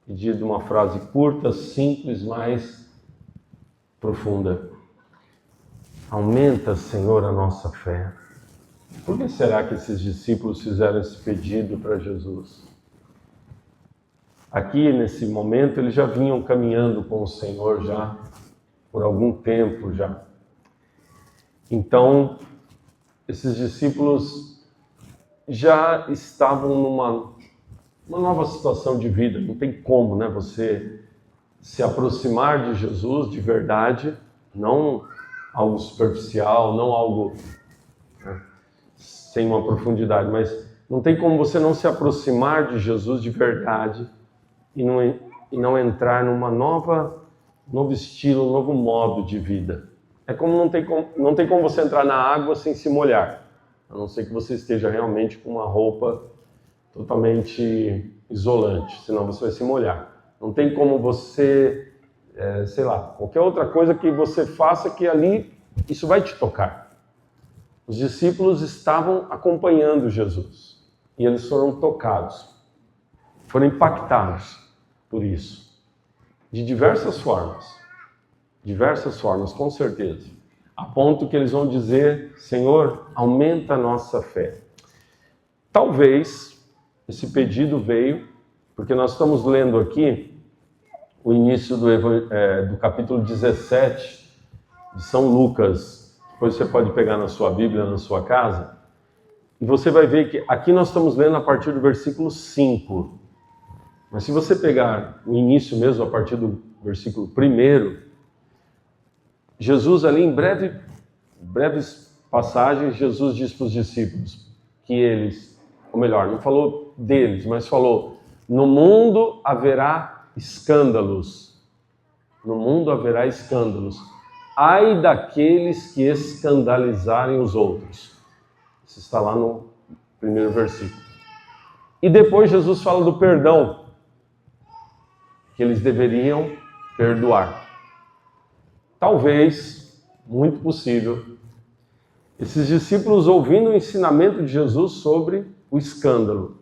pedido uma frase curta, simples, mas profunda. Aumenta, Senhor, a nossa fé. Por que será que esses discípulos fizeram esse pedido para Jesus? Aqui, nesse momento, eles já vinham caminhando com o Senhor já por algum tempo já. Então, esses discípulos já estavam numa nova situação de vida. Não tem como, né, você se aproximar de Jesus de verdade, não algo superficial, não algo sem uma profundidade, mas não tem como você não se aproximar de Jesus de verdade e não entrar numa novo estilo, um novo modo de vida. É como não tem como você entrar na água sem se molhar, a não ser que você esteja realmente com uma roupa totalmente isolante, senão você vai se molhar. Não tem como você, sei lá, qualquer outra coisa que você faça que ali, isso vai te tocar. Os discípulos estavam acompanhando Jesus e eles foram tocados, foram impactados por isso, de diversas formas, com certeza, a ponto que eles vão dizer: Senhor, aumenta a nossa fé. Talvez esse pedido veio porque nós estamos lendo aqui o início do capítulo 17 de São Lucas. Depois você pode pegar na sua Bíblia, na sua casa, e você vai ver que aqui nós estamos lendo a partir do versículo 5. Mas se você pegar o início mesmo, a partir do versículo 1, Jesus ali em breves passagens, Jesus diz para os discípulos que eles, ou melhor, não falou deles, mas falou: no mundo haverá escândalos. No mundo haverá escândalos. Ai daqueles que escandalizarem os outros. Isso está lá no primeiro versículo. E depois Jesus fala do perdão, que eles deveriam perdoar. Talvez, muito possível, esses discípulos ouvindo o ensinamento de Jesus sobre o escândalo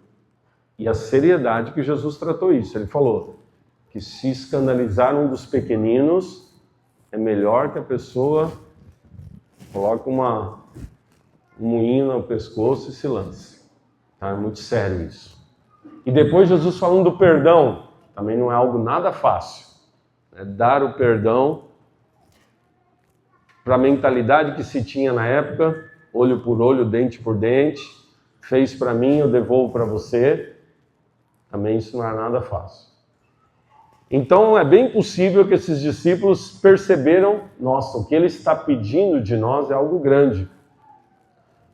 e a seriedade que Jesus tratou isso. Ele falou que se escandalizar um dos pequeninos, é melhor que a pessoa coloque um moinho no pescoço e se lance. Tá? É muito sério isso. E depois Jesus falando do perdão, também não é algo nada fácil. É dar o perdão para a mentalidade que se tinha na época, olho por olho, dente por dente, fez para mim, eu devolvo para você. Também isso não é nada fácil. Então é bem possível que esses discípulos perceberam: nossa, o que ele está pedindo de nós é algo grande.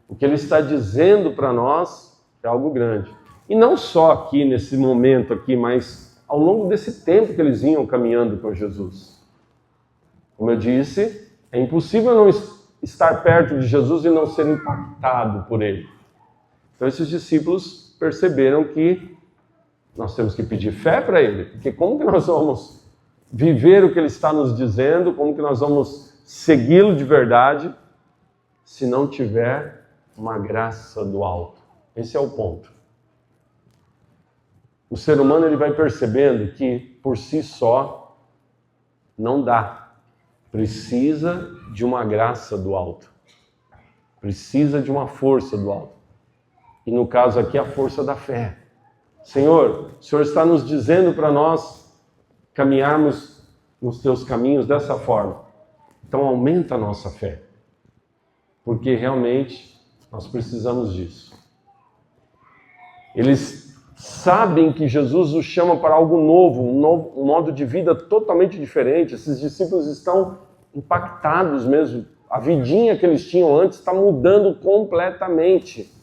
O que ele está dizendo para nós é algo grande. E não só aqui, nesse momento aqui, mas ao longo desse tempo que eles vinham caminhando com Jesus. Como eu disse, é impossível não estar perto de Jesus e não ser impactado por ele. Então esses discípulos perceberam que nós temos que pedir fé para ele, porque como que nós vamos viver o que ele está nos dizendo, como que nós vamos segui-lo de verdade, se não tiver uma graça do alto? Esse é o ponto. O ser humano ele vai percebendo que por si só não dá. Precisa de uma graça do alto. Precisa de uma força do alto. E no caso aqui, a força da fé. Senhor, o Senhor está nos dizendo para nós caminharmos nos teus caminhos dessa forma. Então aumenta a nossa fé. Porque realmente nós precisamos disso. Eles sabem que Jesus os chama para algo novo, um modo de vida totalmente diferente. Esses discípulos estão impactados mesmo. A vidinha que eles tinham antes está mudando completamente.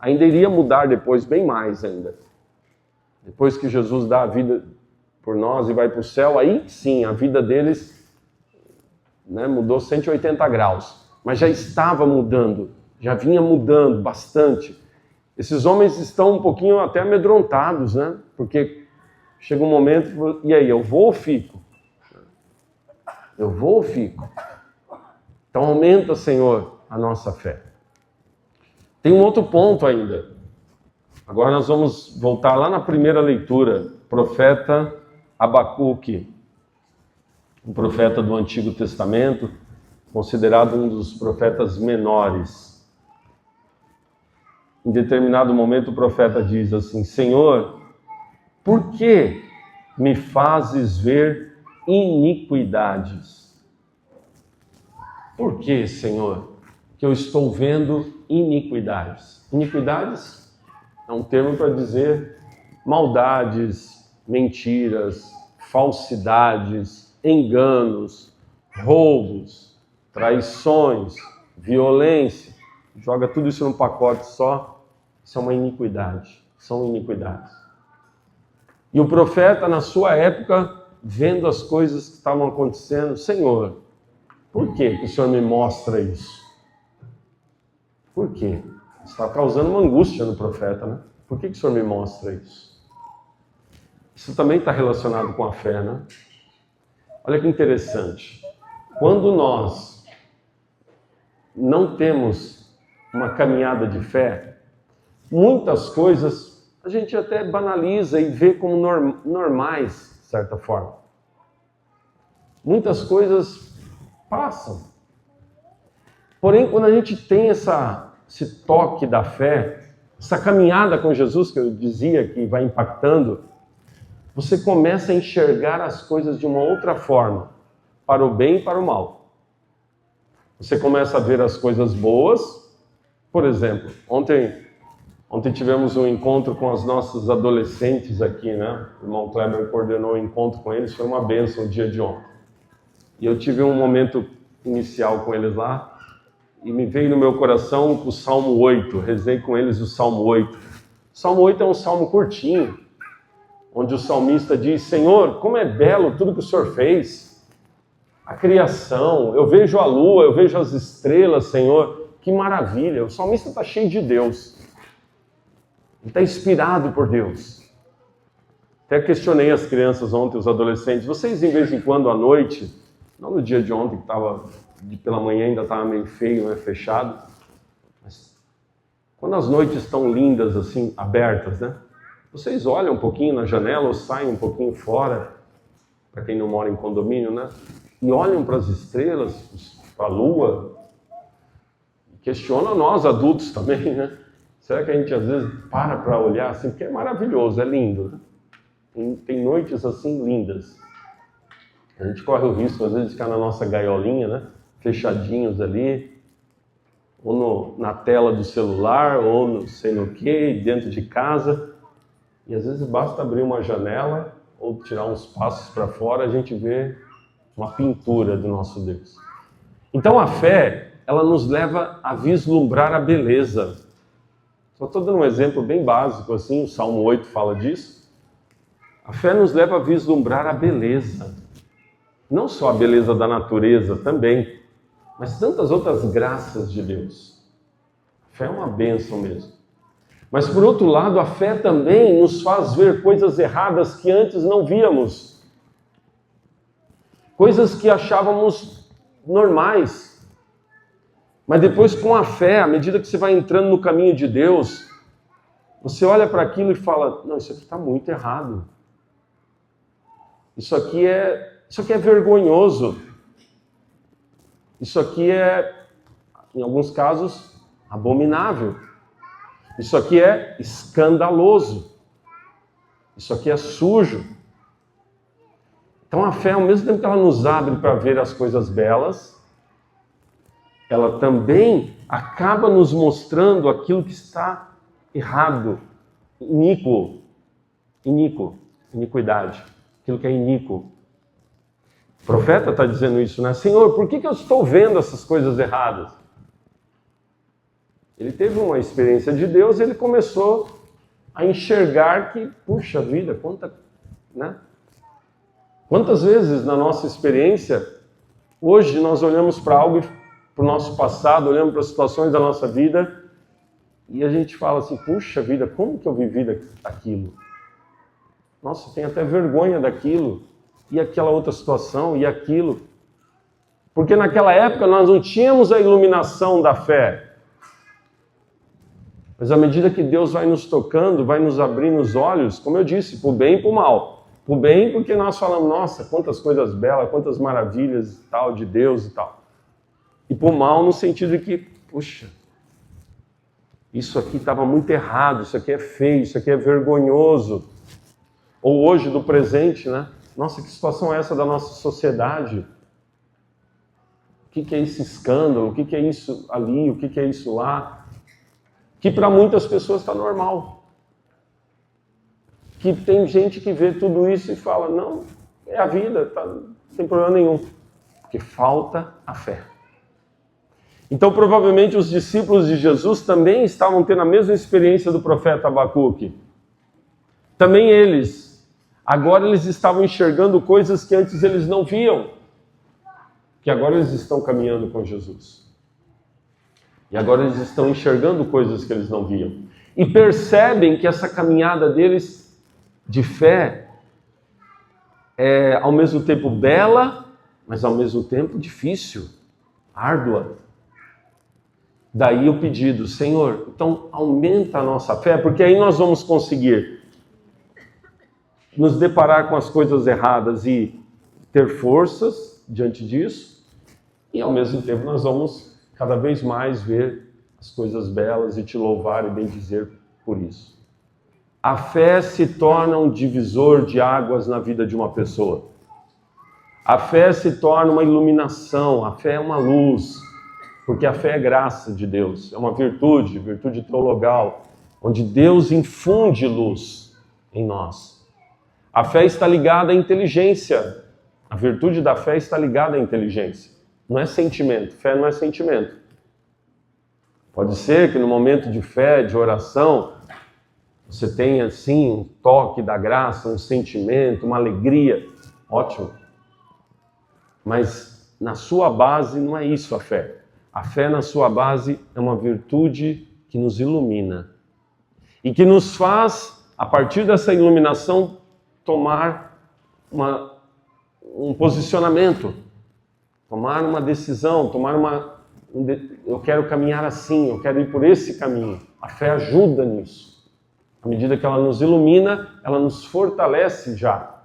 Ainda iria mudar depois, bem mais ainda. Depois que Jesus dá a vida por nós e vai para o céu, aí sim, a vida deles, né, mudou 180 graus. Mas já estava mudando, já vinha mudando bastante. Esses homens estão um pouquinho até amedrontados, né? Porque chega um momento, e aí, eu vou ou fico? Eu vou ou fico? Então aumenta, Senhor, a nossa fé. Tem um outro ponto ainda. Agora nós vamos voltar lá na primeira leitura, profeta Abacuque, um profeta do Antigo Testamento, considerado um dos profetas menores. Em determinado momento o profeta diz assim: Senhor, por que me fazes ver iniquidades? Por que, Senhor, que eu estou vendo iniquidades? Iniquidades é um termo para dizer maldades, mentiras, falsidades, enganos, roubos, traições, violência. Joga tudo isso num pacote só. Isso é uma iniquidade. São iniquidades. E o profeta, na sua época, vendo as coisas que estavam acontecendo, Senhor, por que o Senhor me mostra isso? Por quê? Está causando uma angústia no profeta, né? Por que o Senhor me mostra isso? Isso também está relacionado com a fé, né? Olha que interessante. Quando nós não temos uma caminhada de fé, muitas coisas a gente até banaliza e vê como normais, de certa forma. Muitas coisas passam. Porém, quando a gente tem esse toque da fé, essa caminhada com Jesus, que eu dizia que vai impactando, você começa a enxergar as coisas de uma outra forma, para o bem e para o mal. Você começa a ver as coisas boas. Por exemplo, ontem tivemos um encontro com as nossas adolescentes aqui, né? O irmão Kleber coordenou o encontro com eles, foi uma bênção o dia de ontem. E eu tive um momento inicial com eles lá, e me veio no meu coração o Salmo 8, rezei com eles o Salmo 8. O Salmo 8 é um salmo curtinho, onde o salmista diz: Senhor, como é belo tudo que o Senhor fez, a criação, eu vejo a lua, eu vejo as estrelas, Senhor, que maravilha. O salmista está cheio de Deus, ele está inspirado por Deus. Até questionei as crianças ontem, os adolescentes, vocês de vez em quando à noite, não no dia de ontem, que pela manhã ainda estava meio feio, né, fechado, mas quando as noites estão lindas assim, abertas, né? Vocês olham um pouquinho na janela ou saem um pouquinho fora, para quem não mora em condomínio, né? E olham para as estrelas, para a lua, e questionam nós adultos também, né? Será que a gente às vezes para olhar assim? Porque é maravilhoso, é lindo, né? Tem noites assim lindas. A gente corre o risco às vezes de ficar na nossa gaiolinha, né? Fechadinhos ali, ou na tela do celular, ou no sei no que, dentro de casa. E às vezes basta abrir uma janela ou tirar uns passos para fora, a gente vê uma pintura do nosso Deus. Então a fé, ela nos leva a vislumbrar a beleza. Só estou dando um exemplo bem básico assim, o Salmo 8 fala disso. A fé nos leva a vislumbrar a beleza. Não só a beleza da natureza também, mas tantas outras graças de Deus. A fé é uma bênção mesmo. Mas, por outro lado, a fé também nos faz ver coisas erradas que antes não víamos. Coisas que achávamos normais. Mas depois, com a fé, à medida que você vai entrando no caminho de Deus, você olha para aquilo e fala: não, isso aqui está muito errado. Isso aqui é vergonhoso. Isso aqui é, em alguns casos, abominável. Isso aqui é escandaloso. Isso aqui é sujo. Então a fé, ao mesmo tempo que ela nos abre para ver as coisas belas, ela também acaba nos mostrando aquilo que está errado, iniquidade, aquilo que é iníquo. O profeta está dizendo isso, né? Senhor, por que eu estou vendo essas coisas erradas? Ele teve uma experiência de Deus e ele começou a enxergar que, puxa vida, quantas vezes na nossa experiência, hoje nós olhamos para algo, para o nosso passado, olhamos para as situações da nossa vida e a gente fala assim: puxa vida, como que eu vivi aquilo? Nossa, eu tenho até vergonha daquilo, e aquela outra situação, e aquilo. Porque naquela época nós não tínhamos a iluminação da fé. Mas à medida que Deus vai nos tocando, vai nos abrindo os olhos, como eu disse, para o bem e para o mal. Para o bem, porque nós falamos, nossa, quantas coisas belas, quantas maravilhas e tal, de Deus e tal. E para o mal no sentido de que, puxa, isso aqui estava muito errado, isso aqui é feio, isso aqui é vergonhoso. Ou hoje, do presente, né? Nossa, que situação é essa da nossa sociedade? O que é esse escândalo? O que é isso ali? O que é isso lá? Que para muitas pessoas está normal. Que tem gente que vê tudo isso e fala, não, é a vida, tá, não tem problema nenhum. Porque falta a fé. Então, provavelmente, os discípulos de Jesus também estavam tendo a mesma experiência do profeta Abacuque. Também eles, agora eles estavam enxergando coisas que antes eles não viam. Que agora eles estão caminhando com Jesus. E agora eles estão enxergando coisas que eles não viam. E percebem que essa caminhada deles de fé é ao mesmo tempo bela, mas ao mesmo tempo difícil, árdua. Daí o pedido, Senhor, então aumenta a nossa fé, porque aí nós vamos conseguir nos deparar com as coisas erradas e ter forças diante disso, e ao mesmo tempo nós vamos cada vez mais ver as coisas belas e te louvar e bendizer por isso. A fé se torna um divisor de águas na vida de uma pessoa. A fé se torna uma iluminação, a fé é uma luz, porque a fé é graça de Deus, é uma virtude teologal, onde Deus infunde luz em nós. A fé está ligada à inteligência, a virtude da fé está ligada à inteligência, não é sentimento, fé não é sentimento. Pode ser que no momento de fé, de oração, você tenha assim um toque da graça, um sentimento, uma alegria, ótimo. Mas na sua base não é isso a fé. A fé na sua base é uma virtude que nos ilumina e que nos faz, a partir dessa iluminação, tomar um posicionamento, tomar uma decisão, eu quero caminhar assim, eu quero ir por esse caminho. A fé ajuda nisso. À medida que ela nos ilumina, ela nos fortalece já.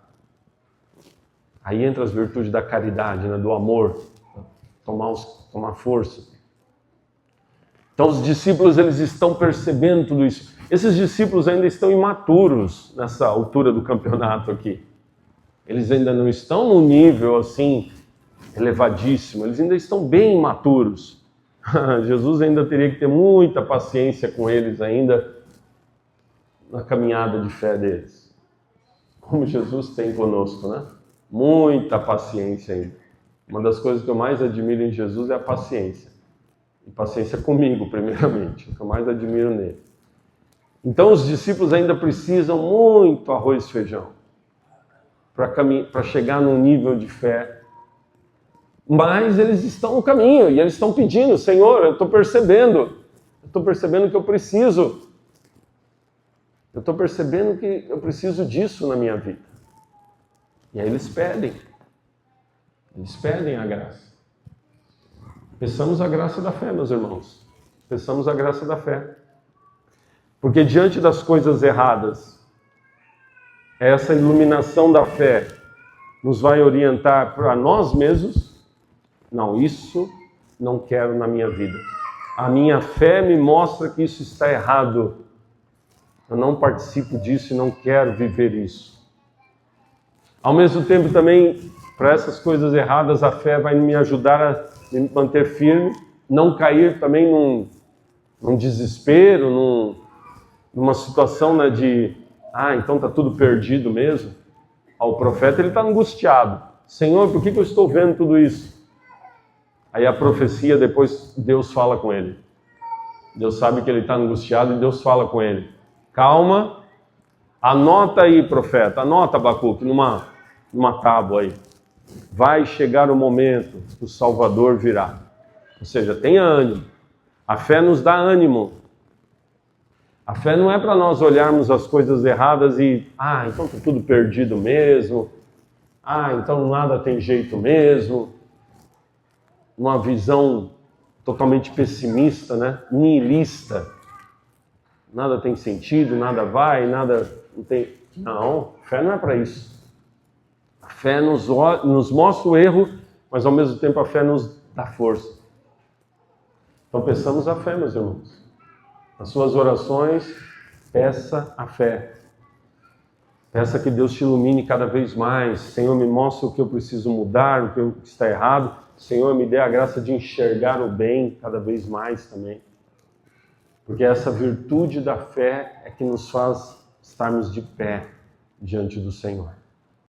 Aí entra as virtudes da caridade, né, do amor, tomar força. Então os discípulos, eles estão percebendo tudo isso. Esses discípulos ainda estão imaturos nessa altura do campeonato aqui. Eles ainda não estão num nível assim elevadíssimo, eles ainda estão bem imaturos. Jesus ainda teria que ter muita paciência com eles ainda, na caminhada de fé deles. Como Jesus tem conosco, né? Muita paciência ainda. Uma das coisas que eu mais admiro em Jesus é a paciência. E paciência comigo, primeiramente. O que eu mais admiro nele. Então os discípulos ainda precisam muito arroz e feijão para chegar num nível de fé. Mas eles estão no caminho e eles estão pedindo, Senhor, eu estou percebendo que eu preciso. Eu estou percebendo que eu preciso disso na minha vida. E aí eles pedem a graça. Peçamos a graça da fé, meus irmãos. Peçamos a graça da fé. Porque diante das coisas erradas, essa iluminação da fé nos vai orientar para nós mesmos. Não, isso não quero na minha vida. A minha fé me mostra que isso está errado. Eu não participo disso e não quero viver isso. Ao mesmo tempo também, para essas coisas erradas, a fé vai me ajudar a me manter firme, não cair também num desespero, numa situação, né, de, então está tudo perdido mesmo. O profeta, ele está angustiado. Senhor, por que eu estou vendo tudo isso? Aí a profecia, depois Deus fala com ele. Deus sabe que ele está angustiado e Deus fala com ele. Calma, anota aí, profeta, anota, Abacuque, numa tábua aí. Vai chegar o momento, o Salvador virá. Ou seja, tenha ânimo. A fé nos dá ânimo. A fé não é para nós olharmos as coisas erradas e, então está tudo perdido mesmo. Então nada tem jeito mesmo. Uma visão totalmente pessimista, né? Nihilista. Nada tem sentido, nada vai, nada não tem... Não, fé não é para isso. fé nos mostra o erro, mas ao mesmo tempo a fé nos dá força. Então peçamos a fé, meus irmãos. Nas suas orações, peça a fé. Peça que Deus te ilumine cada vez mais. Senhor, me mostre o que eu preciso mudar, o que está errado. Senhor, me dê a graça de enxergar o bem cada vez mais também. Porque essa virtude da fé é que nos faz estarmos de pé diante do Senhor.